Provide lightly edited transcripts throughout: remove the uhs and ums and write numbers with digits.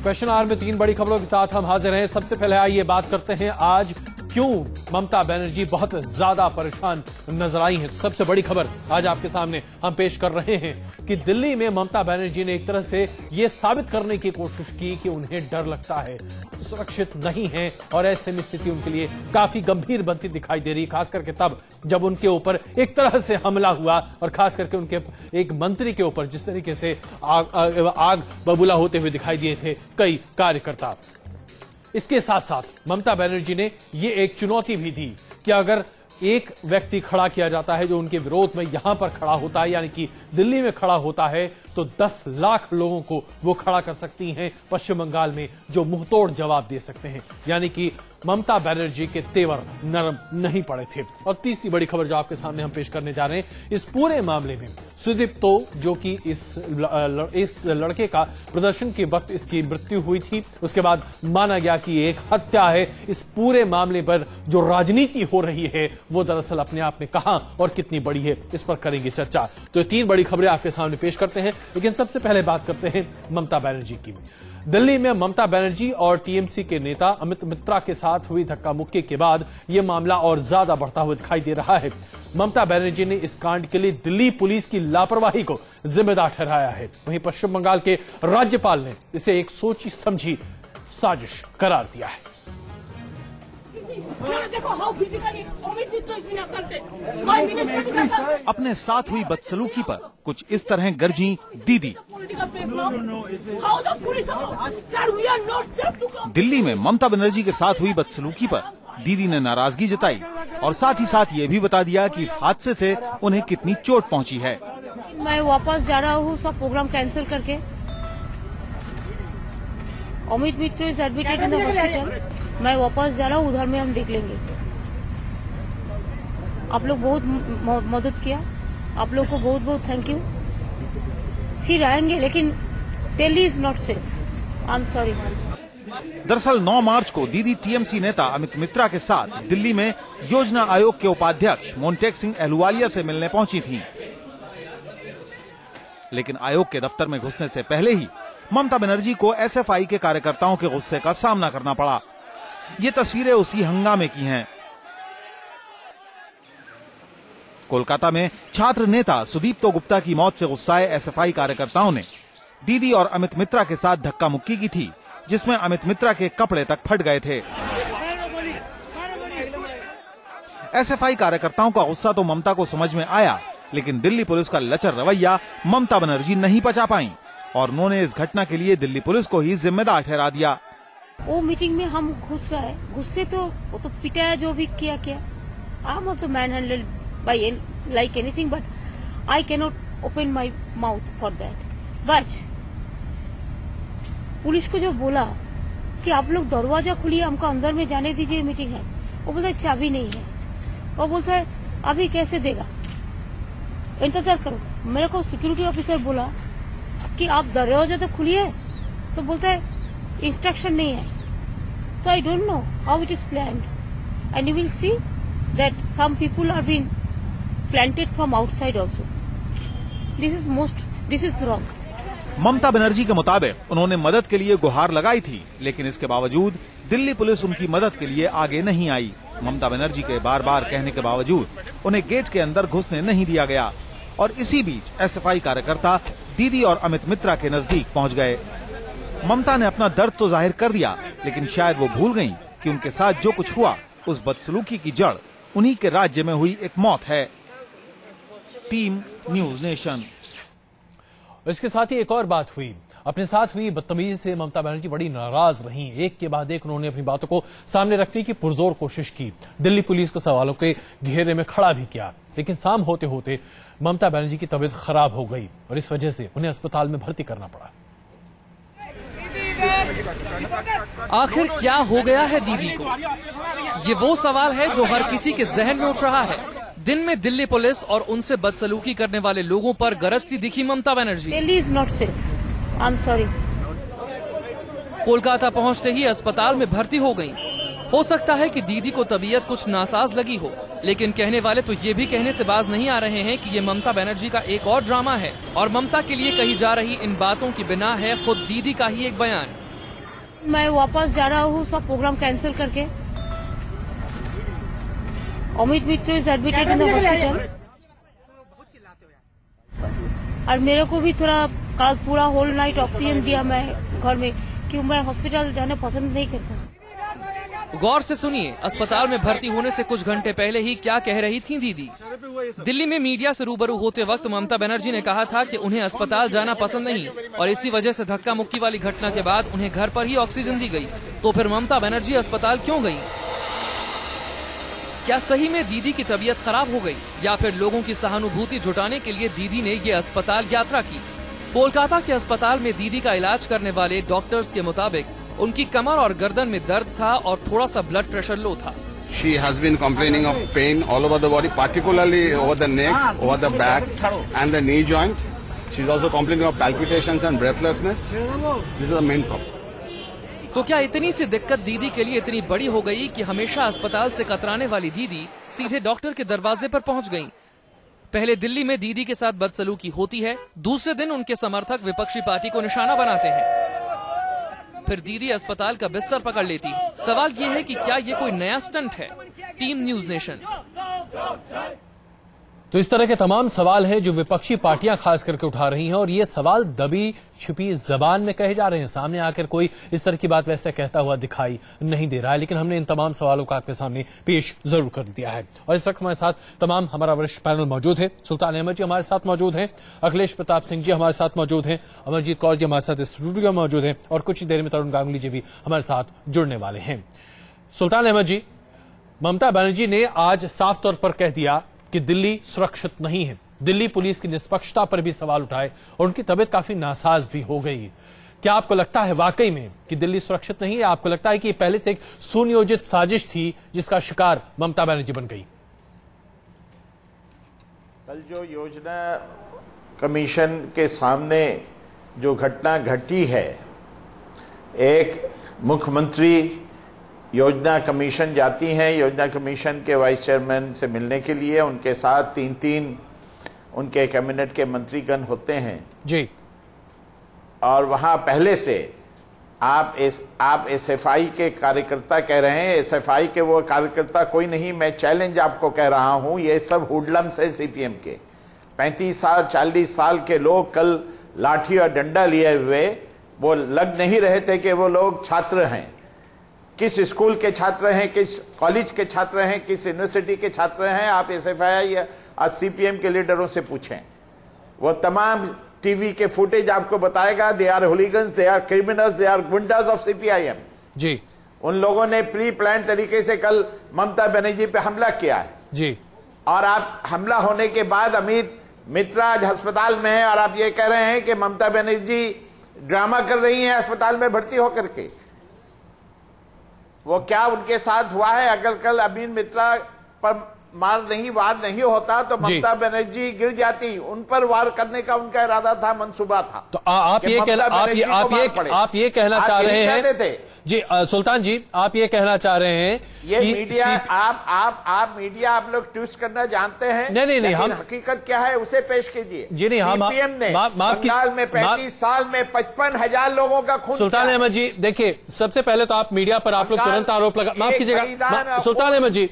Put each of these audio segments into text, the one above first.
Question our में 3 बड़ी खबरों के साथ हम हाजिर हैं। सबसे पहले आइए बात करते हैं आज क्यों ममता बनर्जी बहुत ज्यादा परेशान नजर आई हैं। सबसे बड़ी खबर आज आपके सामने हम पेश कर रहे हैं कि दिल्ली में ममता बनर्जी ने एक तरह से यह साबित करने की कोशिश की कि उन्हें डर लगता है, सुरक्षित नहीं है और ऐसे में स्थिति उनके लिए काफी गंभीर बनती दिखाई दे रही, खास करके तब जब उनके ऊपर एक तरह से हमला हुआ और खास करके उनके एक मंत्री के ऊपर जिस तरीके से आग बबूला होते हुए दिखाई दिए थे कई कार्यकर्ता। इसके साथ साथ ममता बनर्जी ने यह एक चुनौती भी दी कि अगर एक व्यक्ति खड़ा किया जाता है जो उनके विरोध में यहां पर खड़ा होता है, यानी कि दिल्ली में खड़ा होता है, तो 10 लाख लोगों को वो खड़ा कर सकती हैं पश्चिम बंगाल में जो मुंहतोड़ जवाब दे सकते हैं। यानी कि ममता बनर्जी के तेवर नरम नहीं पड़े थे। और तीसरी बड़ी खबर जो आपके सामने हम पेश करने जा रहे हैं, इस पूरे मामले में सुदीप्तो जो कि इस लड़के का प्रदर्शन के वक्त इसकी मृत्यु हुई थी, उसके बाद माना गया कि एक हत्या है। इस पूरे मामले पर जो राजनीति हो रही है वो दरअसल अपने आप में कहां और कितनी बड़ी है, इस पर करेंगे चर्चा। तो 3 बड़ी खबरें आपके सामने पेश करते हैं, लेकिन सबसे पहले बात करते हैं ममता बनर्जी की। दिल्ली में ममता बनर्जी और टीएमसी के नेता अमित मित्रा के साथ हुई धक्का मुक्की के बाद यह मामला और ज्यादा बढ़ता हुआ दिखाई दे रहा है। ममता बनर्जी ने इस कांड के लिए दिल्ली पुलिस की लापरवाही को जिम्मेदार ठहराया है। वहीं पश्चिम बंगाल के राज्यपाल ने इसे एक सोची समझी साजिश करार दिया है। अपने साथ हुई बदसलूकी पर कुछ इस तरह गरजी दीदी। दिल्ली में ममता बनर्जी के साथ हुई बदसलूकी पर दीदी ने नाराजगी जताई और साथ ही साथ ये भी बता दिया कि इस हादसे से उन्हें कितनी चोट पहुंची है। मैं वापस जा रहा हूँ सब प्रोग्राम कैंसिल करके। Amit Mitra is admitted in the hospital. मैं वापस जा रहा हूँ, उधर में हम देख लेंगे। आप लोग बहुत मदद किया, आप लोग को बहुत बहुत थैंक यू। फिर आएंगे, लेकिन Delhi is not safe. I am sorry. दरअसल 9 मार्च को दीदी टीएमसी नेता अमित मित्रा के साथ दिल्ली में योजना आयोग के उपाध्यक्ष मोन्टेक सिंह अहलुवालिया से मिलने पहुंची थीं। लेकिन आयोग के दफ्तर में घुसने से पहले ही ममता बनर्जी को एसएफआई के कार्यकर्ताओं के गुस्से का सामना करना पड़ा। ये तस्वीरें उसी हंगामे की हैं। कोलकाता में छात्र नेता सुदीप्तो गुप्ता की मौत से गुस्साए एसएफआई कार्यकर्ताओं ने दीदी और अमित मित्रा के साथ धक्का मुक्की की थी, जिसमें अमित मित्रा के कपड़े तक फट गए थे। एसएफआई कार्यकर्ताओं का गुस्सा तो ममता को समझ में आया, लेकिन दिल्ली पुलिस का लचर रवैया ममता बनर्जी नहीं पचा पाई और उन्होंने इस घटना के लिए दिल्ली पुलिस को ही जिम्मेदार ठहरा दिया। वो मीटिंग में हम घुसते तो वो तो पिटाया, जो भी किया। I am also man handled by like anything, but I can not open my mouth for that. But police को जो बोला कि आप लोग दरवाजा खोलिए, हमको अंदर में जाने दीजिए, मीटिंग है, वो बोलता है चाबी नहीं है। वो बोलता है अभी कैसे देगा, इंतजार करो। मेरे को सिक्योरिटी ऑफिसर बोला कि आप दरवाजा तो खोलिए, तो बोलता है इंस्ट्रक्शन नहीं है। तो I don't know how it is planned and you will see that some people are been planted from outside also. This is wrong. Mamata Banerjee के मुताबिक उन्होंने मदद के लिए गुहार लगाई थी, लेकिन इसके बावजूद दिल्ली पुलिस उनकी मदद के लिए आगे नहीं आई। ममता बनर्जी के बार बार कहने के बावजूद उन्हें गेट के अंदर घुसने नहीं दिया गया और इसी बीच एसएफआई कार्यकर्ता दीदी और अमित मित्रा के नजदीक पहुंच गए। ममता ने अपना दर्द तो जाहिर कर दिया, लेकिन शायद वो भूल गईं कि उनके साथ जो कुछ हुआ उस बदसलूकी की जड़ उन्हीं के राज्य में हुई एक मौत है। Team news nation. इसके साथ ही एक और बात हुई, अपने साथ हुई बदतमीजी से ममता बनर्जी बड़ी नाराज रहीं। एक के बाद एक उन्होंने अपनी बातों को सामने रखने की पुरजोर कोशिश की, दिल्ली पुलिस को सवालों के घेरे में खड़ा भी किया, लेकिन शाम होते होते ममता बनर्जी की तबीयत खराब हो गई और इस वजह से उन्हें अस्पताल में भर्ती करना पड़ा। आखिर क्या हो गया है दीदी को? ये वो सवाल है जो हर किसी के जहन में उठ रहा है। दिन में दिल्ली पुलिस और उनसे बदसलूकी करने वाले लोगों पर गरजती दिखी Mamata Banerjee. Delhi is not safe. I am sorry. Kolkata पहुंचते ही अस्पताल में भर्ती हो गईं। हो सकता है कि दीदी को तबीयत कुछ नासाज लगी हो, लेकिन कहने वाले तो ये भी कहने से बाज नहीं आ रहे हैं कि ये ममता बनर्जी का एक और ड्रामा है और ममता के लिए कही जा रही इन बातों की बिना है खुद दीदी का ही एक बयान। मैं वापस जा रहा हूँ सब प्रोग्राम कैंसिल करके। Amit Mitra is admitted in the hospital और मेरे को भी थोड़ा कल पूरा होल नाइट ऑक्सीजन दिया मैं घर में, क्यों मैं हॉस्पिटल जाना पसंद नहीं करता। गौर से सुनिए, अस्पताल में भर्ती होने से कुछ घंटे पहले ही क्या कह रही थी दीदी। दिल्ली में मीडिया से रूबरू होते वक्त ममता बनर्जी ने कहा था कि उन्हें अस्पताल जाना पसंद नहीं और इसी वजह से धक्का मुक्की वाली घटना के बाद उन्हें घर पर ही ऑक्सीजन दी गई। तो फिर ममता बनर्जी अस्पताल क्यों गई? क्या सही में दीदी की तबीयत खराब हो गई या फिर लोगों की सहानुभूति जुटाने के लिए दीदी ने ये अस्पताल यात्रा की? कोलकाता के अस्पताल में दीदी का इलाज करने वाले डॉक्टर्स के मुताबिक उनकी कमर और गर्दन में दर्द था और थोड़ा सा ब्लड प्रेशर लो था। She has been complaining of pain all over the body, particularly over the neck, over the back and the knee joint. She is also complaining of palpitations and breathlessness. This is the main problem. तो क्या इतनी सी दिक्कत दीदी के लिए इतनी बड़ी हो गई कि हमेशा अस्पताल से कतराने वाली दीदी सीधे डॉक्टर के दरवाजे पर पहुंच गईं? पहले दिल्ली में दीदी के साथ बदसलूकी होती है, दूसरे दिन उनके समर्थक विपक्षी पार्टी को निशाना बनाते हैं, फिर दीदी अस्पताल का बिस्तर पकड़ लेती है। सवाल ये है कि क्या ये कोई नया स्टंट है? Team news nation. तो इस तरह के तमाम सवाल हैं जो विपक्षी पार्टियां खास करके उठा रही हैं और ये सवाल दबी छिपी जबान में कहे जा रहे हैं। सामने आकर कोई इस तरह की बात वैसे कहता हुआ दिखाई नहीं दे रहा है, लेकिन हमने इन तमाम सवालों का आपके सामने पेश जरूर कर दिया है। और इस वक्त हमारे साथ तमाम हमारा वरिष्ठ पैनल मौजूद है। सुल्तान अहमद जी हमारे साथ मौजूद हैं, अखिलेश प्रताप सिंह जी हमारे साथ मौजूद हैं, अमरजीत कौर जी हमारे साथ स्टूडियो में मौजूद हैं और कुछ ही देर में तरुण गांगुली जी भी हमारे साथ जुड़ने वाले हैं। सुल्तान अहमद जी, ममता बनर्जी ने आज साफ तौर पर कह दिया कि दिल्ली सुरक्षित नहीं है। दिल्ली पुलिस की निष्पक्षता पर भी सवाल उठाए और उनकी तबीयत काफी नासाज भी हो गई। क्या आपको लगता है वाकई में कि दिल्ली सुरक्षित नहीं है? आपको लगता है कि ये पहले से एक सुनियोजित साजिश थी जिसका शिकार ममता बनर्जी बन गई? कल जो योजना कमीशन के सामने जो घटना घटी है, एक मुख्यमंत्री योजना कमीशन जाती हैं, योजना कमीशन के वाइस चेयरमैन से मिलने के लिए, उनके साथ तीन उनके कैबिनेट के मंत्रीगण होते हैं जी, और वहां पहले से आप एसएफआई के कार्यकर्ता कह रहे हैं। एसएफआई के वो कार्यकर्ता कोई नहीं, मैं चैलेंज आपको कह रहा हूं, ये सब हुडलम्स है सीपीएम के। 35 साल 40 साल के लोग कल लाठी और डंडा लिए हुए, वो लग नहीं रहे थे कि वो लोग छात्र हैं। किस स्कूल के छात्र हैं, किस कॉलेज के छात्र हैं, किस यूनिवर्सिटी के छात्र हैं, आप एसएफआई और सीपीएम के लीडरों से पूछें। वो तमाम टीवी के फुटेज आपको बताएगा। They are hooligans, they are criminals, they are goondas of CPIM जी। उन लोगों ने प्री प्लान तरीके से कल ममता बनर्जी पे हमला किया है जी। और आप हमला होने के बाद अमित मित्रा आज अस्पताल में है और आप ये कह रहे हैं कि ममता बनर्जी ड्रामा कर रही हैं अस्पताल में भर्ती होकर के। वो क्या उनके साथ हुआ है? अगर कल अमित मित्रा पर वार नहीं होता तो ममता बनर्जी गिर जाती। उन पर वार करने का उनका इरादा था, मंसूबा था। तो आप ये कहना चाह रहे हैं जी सुल्तान जी, आप ये कहना चाह रहे हैं ये मीडिया आप मीडिया आप लोग ट्विस्ट करना जानते हैं। नहीं हम हकीकत क्या है उसे पेश कीजिए। जी नहीं, हम सीपीएम ने बंगाल में 35 साल में 55,000 लोगों का खून। सुल्तान अहमद जी देखिए, सबसे पहले तो आप मीडिया पर आप लोग तुरंत आरोप लगा, माफ कीजिएगा सुल्तान अहमद जी,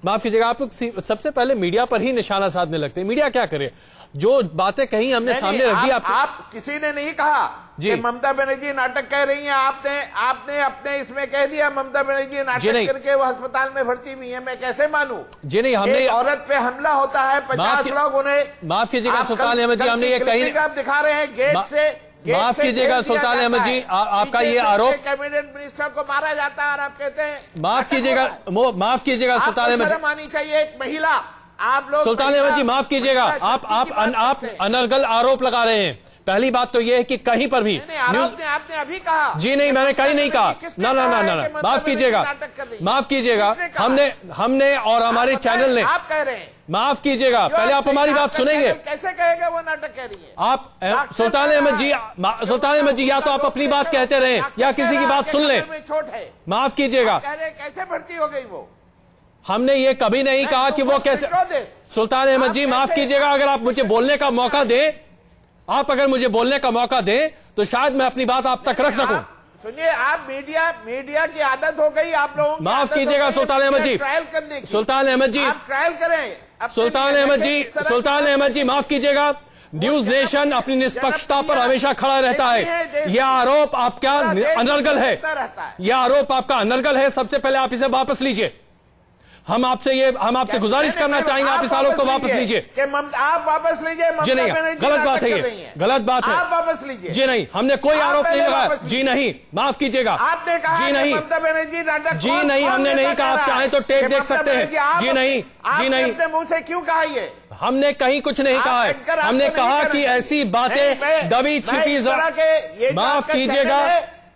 माफ कीजिएगा, आप लोग सबसे पहले मीडिया पर ही निशाना साधने लगते हैं। मीडिया क्या करे? जो बातें कही हमने सामने रख दी। आप किसी ने नहीं कहा कि ममता बनर्जी नाटक कह रही हैं। आपने अपने इसमें कह दिया ममता बनर्जी नाटक करके वो अस्पताल में भर्ती हुई है। मैं कैसे मानूं? जी नहीं, हमने औरत पे हमला होता है, 50 लोग उन्हें। माफ कीजिएगा सुल्तान अहमद जी, हमने ये कहीं आप दिखा रहे हैं गेट से। माफ कीजिएगा सुल्तान अहमद जी, आपका ये आरोप कैबिनेट मिनिस्टर को मारा जाता है और आप कहते हैं। माफ कीजिएगा सुल्तान अहमद जी, शर्म आनी चाहिए एक महिला। आप लोग सुल्तान अहमद जी माफ कीजिएगा, आप अनर्गल आरोप लगा रहे हैं। पहली बात तो यह है कि कहीं पर भी न्यूज आपने अभी कहा जी नहीं, मैंने कहीं नहीं कहा। ना माफ कीजिएगा, हमने और हमारे चैनल ने। आप कह रहे हैं, माफ कीजिएगा, पहले आप हमारी बात सुनेंगे। कैसे कहेगा वो नाटक कह रही है? आप सुल्तान अहमद जी या तो आप अपनी बात कहते रहें या किसी की बात सुन लें। छोट है, माफ कीजिएगा। कैसे भर्ती हो गई वो? हमने ये कभी नहीं कहा कि वो कैसे। सुल्तान अहमद जी माफ कीजिएगा, अगर आप मुझे बोलने का मौका दें, आप अगर मुझे बोलने का मौका दें तो शायद मैं अपनी बात आप तक रख सकूं। सुनिए, आप मीडिया की आदत हो गई आप लोगों की। माफ कीजिएगा सुल्तान अहमद जी, ट्रायल करने की। सुल्तान अहमद जी, आप ट्रायल करें। सुल्तान अहमद जी माफ कीजिएगा। न्यूज नेशन अपनी निष्पक्षता पर हमेशा खड़ा रहता है। यह आरोप आपका अनर्गल है, यह आरोप आपका अनर्गल है। सबसे पहले आप इसे वापस लीजिए। हम आपसे गुजारिश करना चाहेंगे, आप इस आरोप को वापस लीजिए। आप वापस लीजिए। जी नहीं, गलत बात है, ये गलत बात है। आप वापस लीजिए। जी नहीं, हमने कोई आरोप नहीं लगाया। जी नहीं, माफ कीजिएगा। आपने कहा जी नहीं, ममता बनर्जी नाटक। जी नहीं, हमने नहीं कहा। आप चाहें तो टेप देख सकते हैं। जी नहीं, जी नहीं, अपने मुंह से क्यों कहा ये? हमने कहीं कुछ नहीं कहा है। हमने कहा कि ऐसी बातें दबी छिपी। माफ कीजिएगा,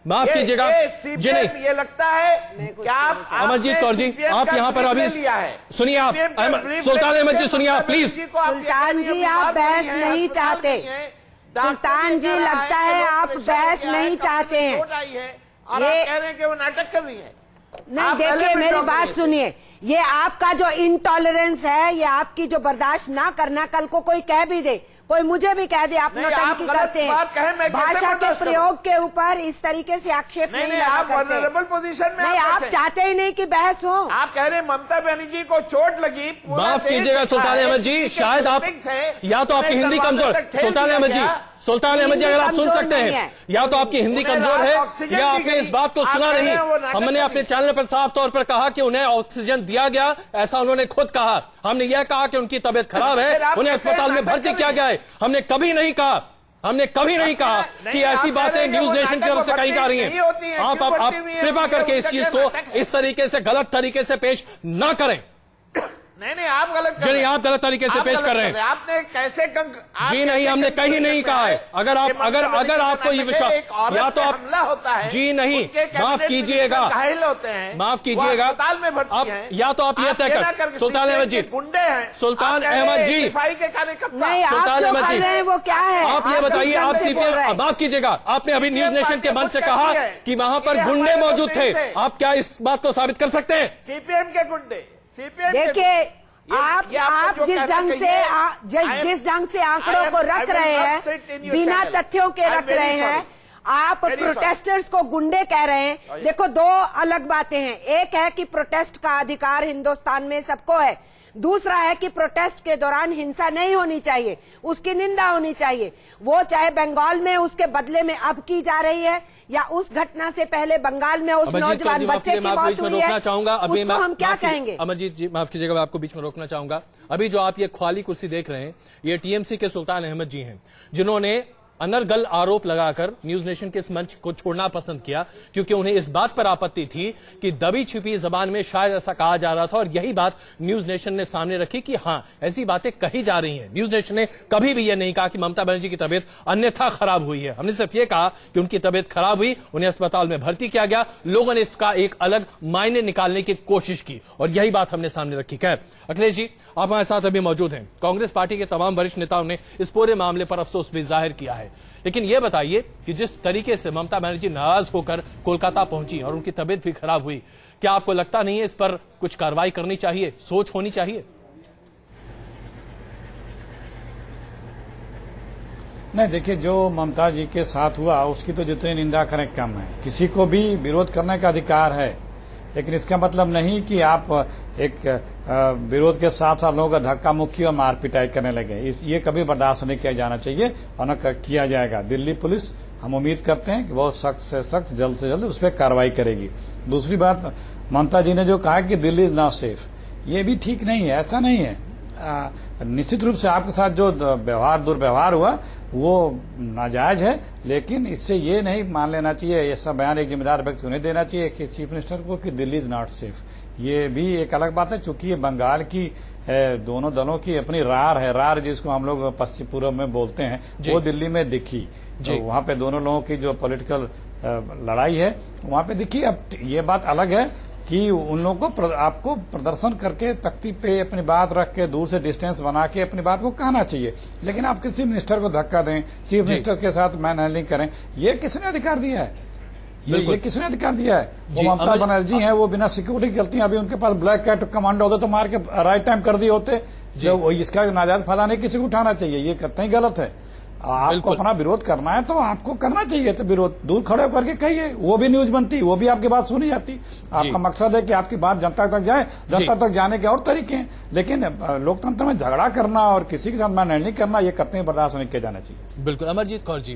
माफ कीजिएगा। जी नहीं, ये लगता है क्या आप अमरजीत कौर जी, आप यहाँ पर अभी सुनिए। आप सुल्तान अहमद जी सुनिए आप प्लीज। सुल्तान जी आप बहस नहीं चाहते। सुल्तान जी लगता है आप बहस नहीं चाहते हैं। ये कह रहे हैं कि वो नाटक कर रही है। नहीं, देखिए मेरी बात सुनिए। ये आपका जो इंटॉलरेंस है, ये आपकी जो बर्दाश्त ना करना, कल को कोई कह भी दे, कोई मुझे भी कह दे आप नौटंकी करते हैं, भाषा के प्रयोग के ऊपर इस तरीके से आक्षेप नहीं लगा करते। वल्नरेबल पोजीशन में नहीं, आप चाहते ही नहीं कि बहस हो। आप कह रहे हैं ममता बनर्जी को चोट लगी। माफ कीजिएगा सुल्तान अहमद जी, शायद आप या तो आपकी हिंदी कमजोर। सुल्तान अहमद जी अगर आप सुन सकते हैं, या तो आपकी हिंदी कमजोर है या आपने इस बात को सुना नहीं। हमने अपने चैनल पर साफ तौर पर कहा कि उन्हें ऑक्सीजन दिया गया, ऐसा उन्होंने खुद कहा। हमने यह कहा कि उनकी तबीयत खराब है, उन्हें अस्पताल में भर्ती किया गया है। हमने कभी नहीं कहा कि ऐसी बातें न्यूज नेशन की तरफ से कही जा रही हैं। आप कृपया करके इस चीज को इस तरीके से गलत तरीके से पेश न करें। नहीं, आप गलत कर जी नहीं, आप गलत तरीके से पेश कर रहे हैं। आपने कैसे जी नहीं, हमने कहीं नहीं कहा है। अगर आपको ये विश्वास, या तो आप हमला होता है। जी नहीं, माफ कीजिएगा, घायल होते हैं, माफ कीजिएगा। अस्पताल में भर्ती हैं। या तो आप ये तय कर, सुल्तान अहमद जी, गुंडे हैं, सुल्तान अहमद जी, सिपाही के कार्यकर्ता। नहीं, आप जो कर रहे हैं वो क्या है? आप ये बताइए। आप सीपीएम, माफ कीजिएगा, आपने अभी न्यूज नेशन के मंच से कहा कि वहां पर गुंडे मौजूद थे। आप क्या इस बात को साबित कर सकते हैं? सीपीएम के गुंडे, देखिए आप जिस ढंग से आंकड़ों को रख रहे हैं, बिना तथ्यों के रख रहे हैं, आप प्रोटेस्टर्स को गुंडे कह रहे हैं। देखो, दो अलग बातें हैं। एक है कि प्रोटेस्ट का अधिकार हिंदुस्तान में सबको है, दूसरा है कि प्रोटेस्ट के दौरान हिंसा नहीं होनी चाहिए, उसकी निंदा होनी चाहिए। वो चाहे बंगाल में उसके बदले में अब की जा रही है, या उस घटना से पहले बंगाल में उस नौजवान बच्चे की मौत हुई है, उसको हम क्या कहेंगे? अमरजीत जी माफ कीजिएगा, मैं आपको बीच में रोकना चाहूंगा। अभी जो आप ये खाली कुर्सी देख रहे हैं, ये टीएमसी के सुल्तान अहमद जी हैं, जिन्होंने अनर्गल आरोप लगाकर न्यूज नेशन के इस मंच को छोड़ना पसंद किया, क्योंकि उन्हें इस बात पर आपत्ति थी कि दबी छिपी जबान में शायद ऐसा कहा जा रहा था। और यही बात न्यूज नेशन ने सामने रखी कि हां, ऐसी बातें कही जा रही हैं। न्यूज नेशन ने कभी भी यह नहीं कहा कि ममता बनर्जी की तबीयत अन्यथा खराब हुई है। हमने सिर्फ ये कहा कि उनकी तबीयत खराब हुई, उन्हें अस्पताल में भर्ती किया गया। लोगों ने इसका एक अलग मायने निकालने की कोशिश की और यही बात हमने सामने रखी। खैर अखिलेश जी, आप हमारे साथ अभी मौजूद हैं। कांग्रेस पार्टी के तमाम वरिष्ठ नेताओं ने इस पूरे मामले पर अफसोस भी जाहिर किया है, लेकिन यह बताइए कि जिस तरीके से ममता बनर्जी नाराज होकर कोलकाता पहुंची और उनकी तबीयत भी खराब हुई, क्या आपको लगता नहीं है इस पर कुछ कार्रवाई करनी चाहिए, सोच होनी चाहिए? नहीं, देखिए, जो ममता जी के साथ हुआ उसकी तो जितनी निंदा करें कम है। किसी को भी विरोध करने का अधिकार है, लेकिन इसका मतलब नहीं कि आप एक विरोध के साथ साथ लोगों का धक्का मुक्की और मार पिटाई करने लगे। ये कभी बर्दाश्त नहीं किया जाना चाहिए और न किया जाएगा। दिल्ली पुलिस, हम उम्मीद करते हैं कि बहुत सख्त से सख्त, जल्द से जल्द उस पर कार्रवाई करेगी। दूसरी बात, ममता जी ने जो कहा कि दिल्ली इज नॉट सेफ, ये भी ठीक नहीं है। ऐसा नहीं है। निश्चित रूप से आपके साथ जो दुर्व्यवहार हुआ वो नाजायज है, लेकिन इससे ये नहीं मान लेना चाहिए, ऐसा बयान एक जिम्मेदार व्यक्ति को नहीं देना चाहिए कि चीफ मिनिस्टर को कि दिल्ली इज नॉट सेफ। ये भी एक अलग बात है, चूंकि ये बंगाल की दोनों दलों की अपनी रार है, रार जिसको हम लोग पश्चिम पूर्व में बोलते हैं, वो दिल्ली में दिखी। तो वहां पे दोनों लोगों की जो पॉलिटिकल लड़ाई है वहां पे दिखी। अब ये बात अलग है कि उन लोगों को आपको प्रदर्शन करके तख्ती पे अपनी बात रख के दूर से डिस्टेंस बना के अपनी बात को कहना चाहिए, लेकिन आप किसी मिनिस्टर को धक्का दें, चीफ मिनिस्टर के साथ मैन हैंडलिंग करें, ये किसने अधिकार दिया है? ये किसने अधिकार दिया है? वो ममता बनर्जी हैं, वो बिना सिक्योरिटी चलती हैं। अभी उनके पास ब्लैक कैट कमांडो होते तो मार के राइट टाइम कर दिए होते। जो इसका नाजायज फायदा नहीं किसी को उठाना चाहिए, ये कतई गलत है। आपको अपना विरोध करना है तो आपको करना चाहिए, तो विरोध दूर खड़े होकर के कहिए, वो भी न्यूज बनती, वो भी आपकी बात सुनी जाती। आपका मकसद है कि आपकी बात जनता तक जाए, जनता तक जाने के और तरीके हैं, लेकिन लोकतंत्र में झगड़ा करना और किसी के साथ मैनेज नहीं करना, ये कतई बर्दाश्त नहीं किया जाना चाहिए। बिल्कुल। अमरजीत कौर जी,